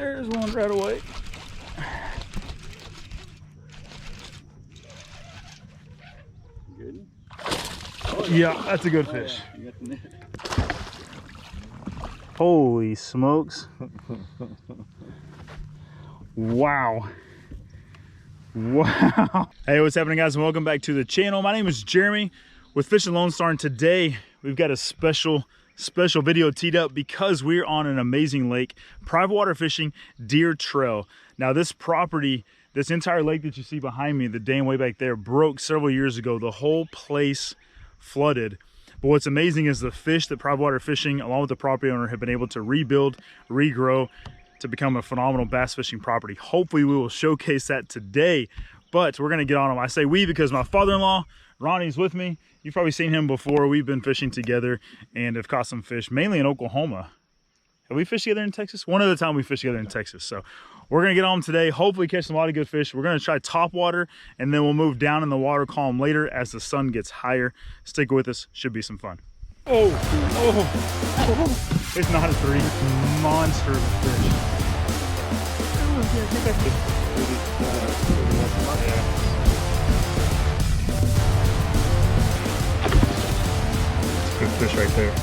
There's one right away. Good. Yeah, that's a good fish. You got the net. Holy smokes. Wow. Wow. Hey, what's happening, guys, and welcome back to the channel. My name is Jeremy with Fishing Lone Star, and today we've got a special video teed up because we're on an amazing lake, private water fishing, Deer Trail. Now this property, this entire lake that you see behind me, the dam way back there, broke several years ago. The whole place flooded. But what's amazing is the fish that private water fishing along with the property owner have been able to rebuild, regrow to become a phenomenal bass fishing property. Hopefully we will showcase that today, but we're gonna get on them. I say we because my father-in-law, Ronnie's with me. You've probably seen him before. We've been fishing together and have caught some fish, mainly in Oklahoma. Have we fished together in Texas? One other time we fished together in Texas. So we're gonna get on them today, hopefully catch a lot of good fish. We're gonna try Topwater, and then we'll move down in the water column later as the sun gets higher. Stick with us, should be some fun. Oh, it's not a 3, monster of a fish. Good fish right there.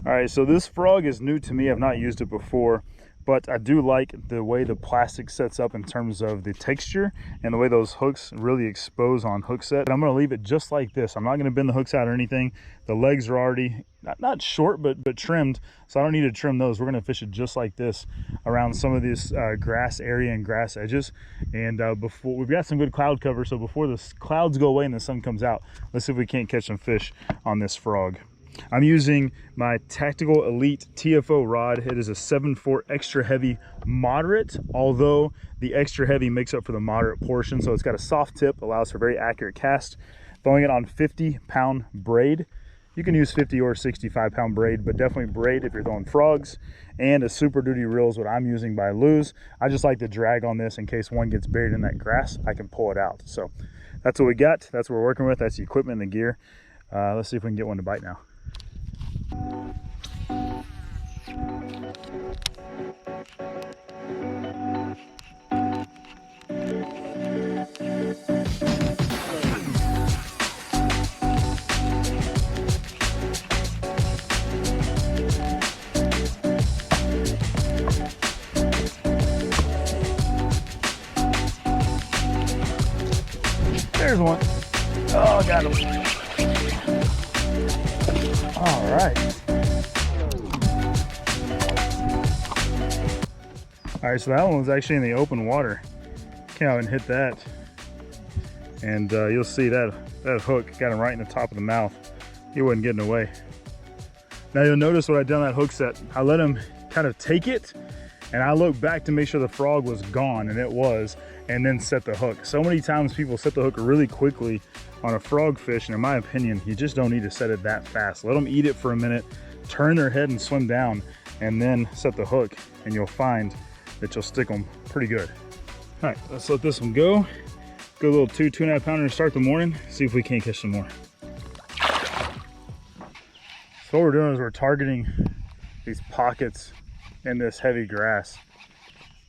All right, so this frog is new to me. I've not used it before, but I do like the way the plastic sets up in terms of the texture and the way those hooks really expose on hook set. I'm gonna leave it just like this. I'm not gonna bend the hooks out or anything. The legs are already not short, but trimmed, so I don't need to trim those. We're gonna fish it just like this around some of this grass area and grass edges. And before, we've got some good cloud cover, so before the clouds go away and the sun comes out, let's see if we can't catch some fish on this frog. I'm using my Tactical Elite TFO rod. It is a 7/4 extra heavy moderate, although the extra heavy makes up for the moderate portion. So it's got a soft tip, allows for very accurate cast. Throwing it on 50-pound braid. You can use 50 or 65-pound braid, but definitely braid if you're throwing frogs. And a Super Duty reel is what I'm using by Lew's. I just like to drag on this in case one gets buried in that grass, I can pull it out. So that's what we got. That's what we're working with. That's the equipment and the gear. Let's see if we can get one to bite now. There's one. Oh, got him. All right. All right, so that one was actually in the open water. Came out and hit that. And you'll see that hook got him right in the top of the mouth. He wasn't getting away. Now you'll notice what I done on that hook set. I let him kind of take it, and I looked back to make sure the frog was gone, and it was, and then set the hook. So many times people set the hook really quickly on a frog fish, and in my opinion, you just don't need to set it that fast. Let them eat it for a minute, turn their head and swim down, and then set the hook, and you'll find that you'll stick them pretty good. All right, let's let this one go. Go a little 2.5 pounder to start the morning, see if we can't catch some more. So what we're doing is we're targeting these pockets in this heavy grass,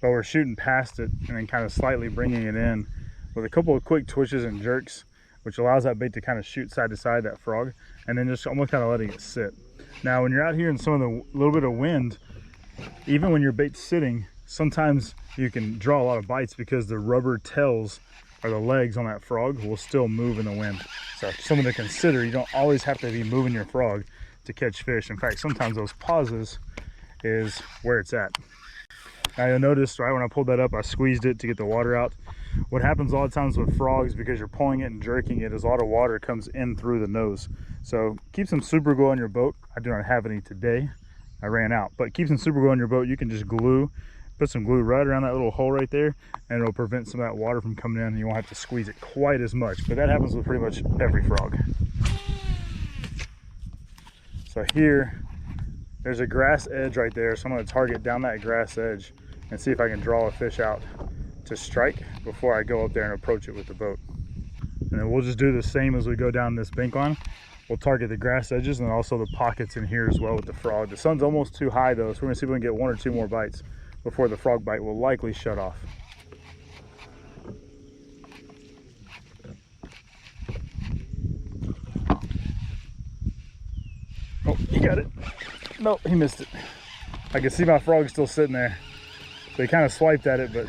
but we're shooting past it and then kind of slightly bringing it in with a couple of quick twitches and jerks, which allows that bait to kind of shoot side to side, that frog, and then just almost kind of letting it sit. Now when you're out here in some of the little bit of wind, even when your bait's sitting, sometimes you can draw a lot of bites because the rubber tails or the legs on that frog will still move in the wind. So something to consider. You don't always have to be moving your frog to catch fish. In fact, sometimes those pauses is where it's at. Now you'll notice right when I pulled that up, I squeezed it to get the water out. What happens a lot of times with frogs, because you're pulling it and jerking it, is a lot of water comes in through the nose. So keep some super glue on your boat. I do not have any today, I ran out, but keep some super glue on your boat. You can just put some glue right around that little hole right there, and it'll prevent some of that water from coming in, and you won't have to squeeze it quite as much. But that happens with pretty much every frog. So here, there's a grass edge right there, so I'm going to target down that grass edge and see if I can draw a fish out to strike before I go up there and approach it with the boat. And then we'll just do the same as we go down this bank line. we'll target the grass edges and also the pockets in here as well with the frog. The sun's almost too high though, so we're gonna see if we can get 1 or 2 more bites before the frog bite will likely shut off. Oh, he got it. No, he missed it. I can see my frog still sitting there. So he kind of swiped at it, but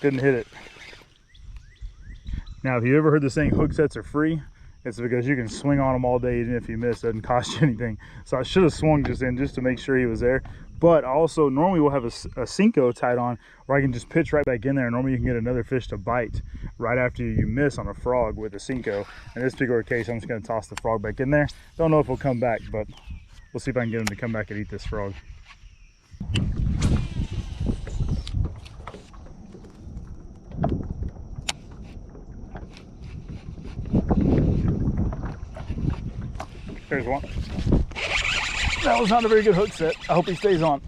didn't hit it. Now, if you ever heard the saying hook sets are free, it's because you can swing on them all day even if you miss. It doesn't cost you anything. So I should have swung just in just to make sure he was there. But also, normally we'll have a Cinco tied on where I can just pitch right back in there. And normally you can get another fish to bite right after you miss on a frog with a Cinco. In this particular case, I'm just going to toss the frog back in there. Don't know if he'll come back, but we'll see if I can get him to come back and eat this frog. There's one. That was not a very good hook set. I hope he stays on.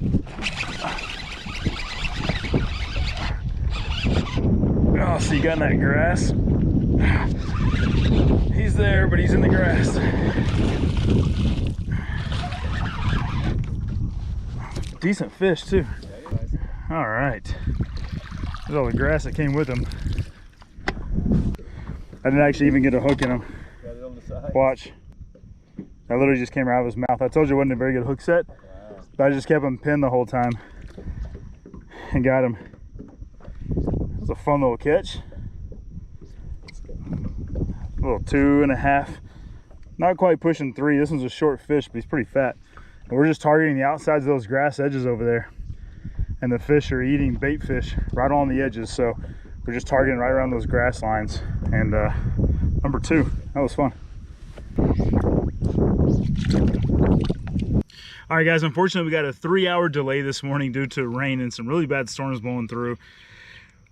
Oh, so you got in that grass. He's there, but he's in the grass. Decent fish too. All right. There's all the grass that came with him. I didn't actually even get a hook in him. Watch. That literally just came out of his mouth. I told you it wasn't a very good hook set, but I just kept him pinned the whole time and got him. It was a fun little catch. A little 2.5, not quite pushing 3. This one's a short fish, but he's pretty fat. And we're just targeting the outsides of those grass edges over there. And the fish are eating bait fish right on the edges. So we're just targeting right around those grass lines. And number 2, that was fun. All right, guys, unfortunately we got a 3-hour delay this morning due to rain and some really bad storms blowing through.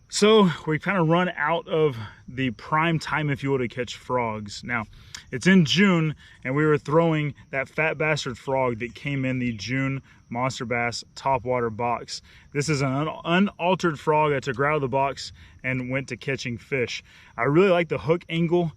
So we kind of run out of the prime time, if you will, to catch frogs. Now, it's in June, and we were throwing that fat bastard frog that came in the June Monster Bass Topwater box. This is an unaltered frog that took out of the box and went to catching fish. I really like the hook angle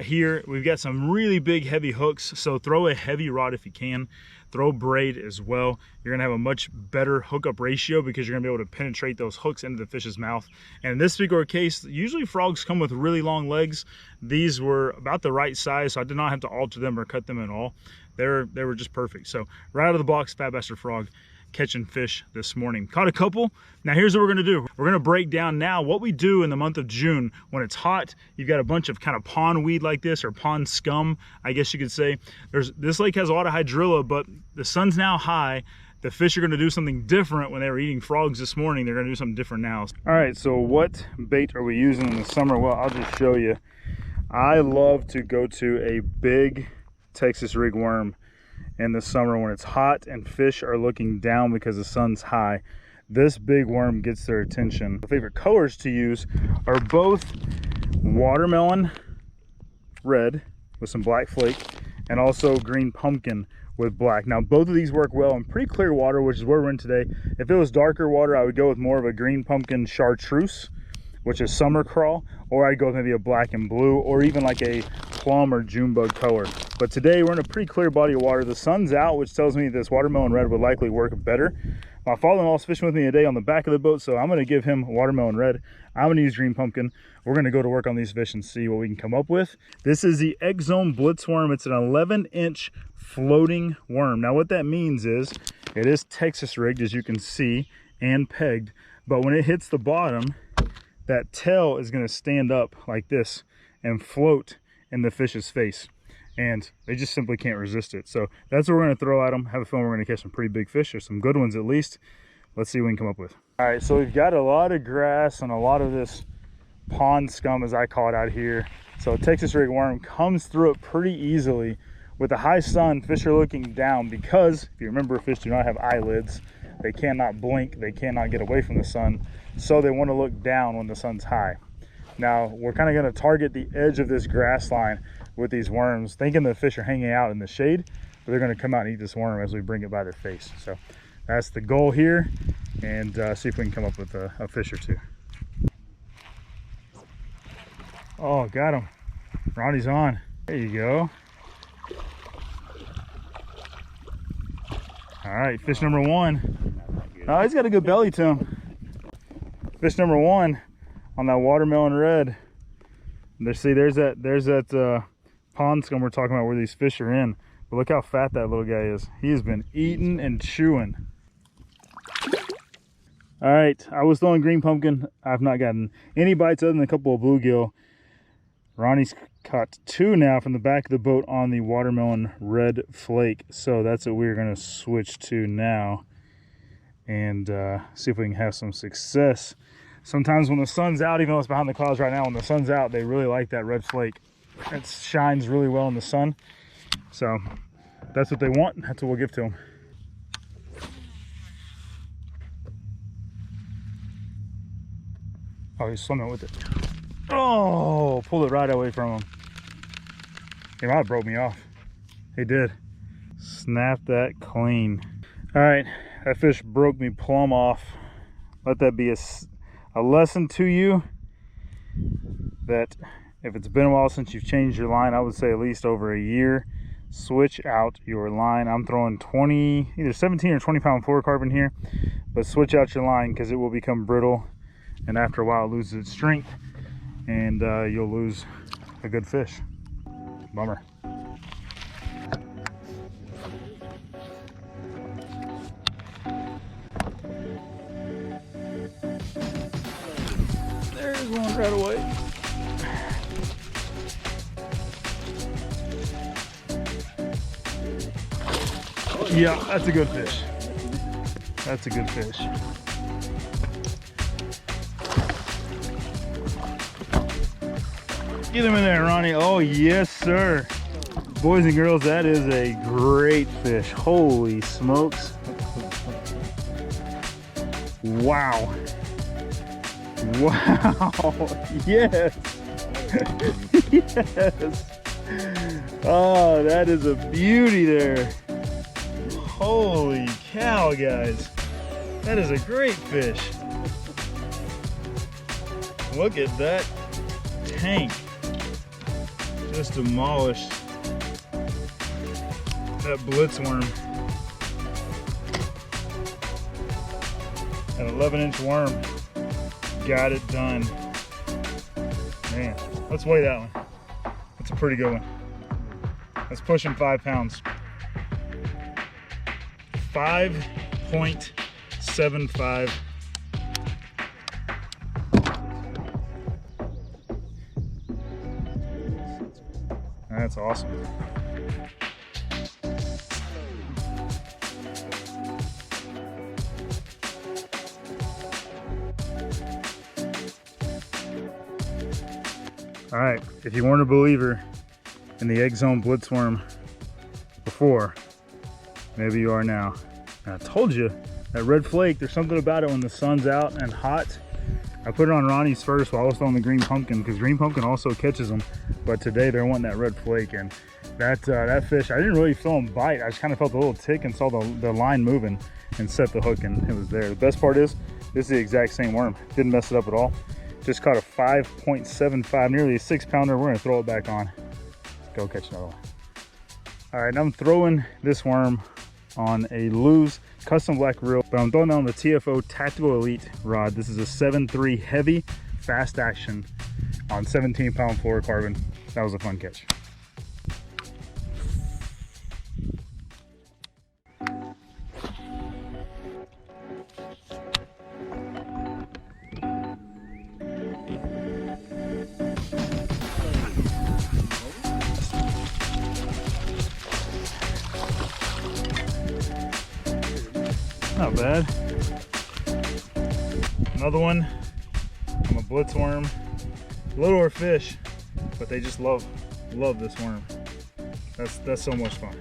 here. We've got some really big, heavy hooks, so throw a heavy rod if you can. Throw braid as well. You're gonna have a much better hookup ratio because you're gonna be able to penetrate those hooks into the fish's mouth. And in this particular case, usually frogs come with really long legs. These were about the right size, so I did not have to alter them or cut them at all. They were just perfect. So right out of the box, fat bastard frog catching fish this morning. Caught a couple. Now here's what we're gonna do. We're gonna break down now what we do in the month of June when it's hot. You've got a bunch of kind of pond weed like this, or pond scum, I guess you could say. This lake has a lot of hydrilla, but the sun's now high. The fish are gonna do something different. When they were eating frogs this morning, they're gonna do something different now. All right, so what bait are we using in the summer? Well, I'll just show you. I love to go to a big Texas rig worm in the summer when it's hot and fish are looking down because the sun's high. This big worm gets their attention. The favorite colors to use are both watermelon red with some black flake and also green pumpkin with black. Now both of these work well in pretty clear water, which is where we're in today. If it was darker water, I would go with more of a green pumpkin chartreuse, which is summer crawl, or I'd go with maybe a black and blue, or even like a plum or June bug color. But today we're in a pretty clear body of water. The sun's out, which tells me this watermelon red would likely work better. My father-in-law's fishing with me today on the back of the boat, so I'm gonna give him watermelon red. I'm gonna use green pumpkin. We're gonna go to work on these fish and see what we can come up with. This is the Exome Blitzworm. It's an 11-inch floating worm. Now what that means is it is Texas rigged, as you can see, and pegged, but when it hits the bottom, that tail is going to stand up like this and float in the fish's face, and they just simply can't resist it. So that's what we're going to throw at them. Have a feeling we're going to catch some pretty big fish, or some good ones at least. Let's see what we can come up with. All right, so we've got a lot of grass and a lot of this pond scum, as I call it out here. So Texas rig worm comes through it pretty easily. With the high sun, fish are looking down because, if you remember, fish do not have eyelids. They cannot blink, they cannot get away from the sun, so they want to look down when the sun's high. Now, we're kind of going to target the edge of this grass line with these worms, thinking the fish are hanging out in the shade, but they're going to come out and eat this worm as we bring it by their face. So that's the goal here, and see if we can come up with a fish or two. Oh, got him. Ronnie's on. There you go. All right, fish number one. Oh, he's got a good belly to him. Fish number one on that watermelon red. See, there's that pond scum we're talking about where these fish are in. But look how fat that little guy is. He has been eating and chewing. All right, I was throwing green pumpkin. I've not gotten any bites other than a couple of bluegill. Ronnie's caught two now from the back of the boat on the watermelon red flake. So that's what we're gonna switch to now and see if we can have some success. Sometimes when the sun's out, even though it's behind the clouds right now, when the sun's out, they really like that red flake. It shines really well in the sun. So that's what they want. That's what we'll give to them. Oh, he's swimming with it. Oh, pulled it right away from him. He might have broke me off. He did. Snap that clean. All right, that fish broke me plumb off. Let that be a lesson to you that if it's been a while since you've changed your line, I would say at least over a year, switch out your line. I'm throwing either 17 or 20 pound fluorocarbon here, but switch out your line because it will become brittle, and after a while it loses its strength, and you'll lose a good fish. Bummer. There's one right away. Yeah, that's a good fish. That's a good fish. Get him in there, Ronnie. Oh, yes, sir. Boys and girls, that is a great fish. Holy smokes. Wow. Wow. Yes. Yes. Oh, that is a beauty there. Holy cow, guys. That is a great fish. Look at that tank. Just demolished that blitzworm. An 11-inch worm. Got it done. Man, let's weigh that one. That's a pretty good one. That's pushing 5 pounds. 5.75. That's awesome. All right, if you weren't a believer in the egg zone blitzworm before, maybe you are now. And I told you, that red flake, there's something about it when the sun's out and hot. I put it on Ronnie's first while I was throwing the green pumpkin, because green pumpkin also catches them. But today they're wanting that red flake, and that fish, I didn't really feel him bite. I just kind of felt a little tick and saw the line moving and set the hook, and it was there. The best part is, this is the exact same worm. Didn't mess it up at all. Just caught a 5.75, nearly a 6-pounder. We're gonna throw it back on. Go catch another one. All right, I'm throwing this worm on a Lew's custom black reel, but I'm throwing it on the TFO Tactical Elite rod. This is a 7.3 heavy, fast action on 17-pound fluorocarbon. That was a fun catch. Not bad. Another one on a blitzworm. Littler fish, but they just love this worm. That's so much fun.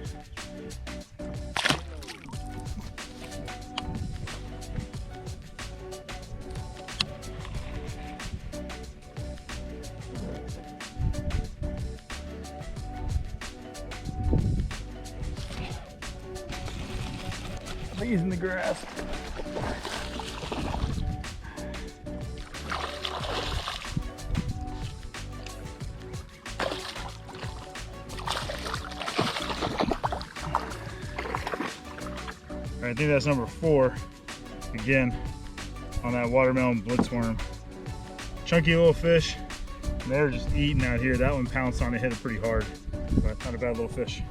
He's in the grass. I think that's number 4. Again, on that watermelon blitzworm. Chunky little fish. And they're just eating out here. That one pounced on it, hit it pretty hard, but not a bad little fish.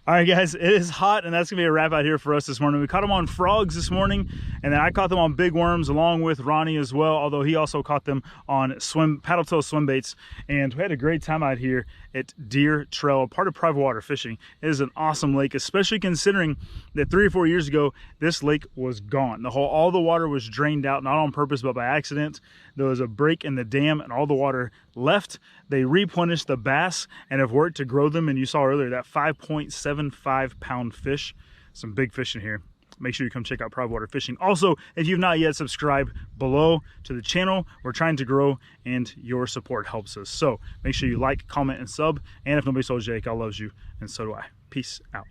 All right, guys, it is hot, and that's gonna be a wrap out here for us this morning. We caught them on frogs this morning, and then I caught them on big worms along with Ronnie as well, although he also caught them on paddle tail swim baits. And we had a great time out here at Deer Trail, part of private water fishing. It is an awesome lake, especially considering that 3 or 4 years ago, this lake was gone. All the water was drained out, not on purpose, but by accident. There was a break in the dam and all the water left. They replenished the bass and have worked to grow them. And you saw earlier that 5.75 pound fish, some big fish in here. Make sure you come check out Private Water Fishing. Also, if you've not yet subscribed below to the channel, we're trying to grow and your support helps us. So make sure you like, comment, and sub. And if nobody told you, God loves you, and so do I. Peace out.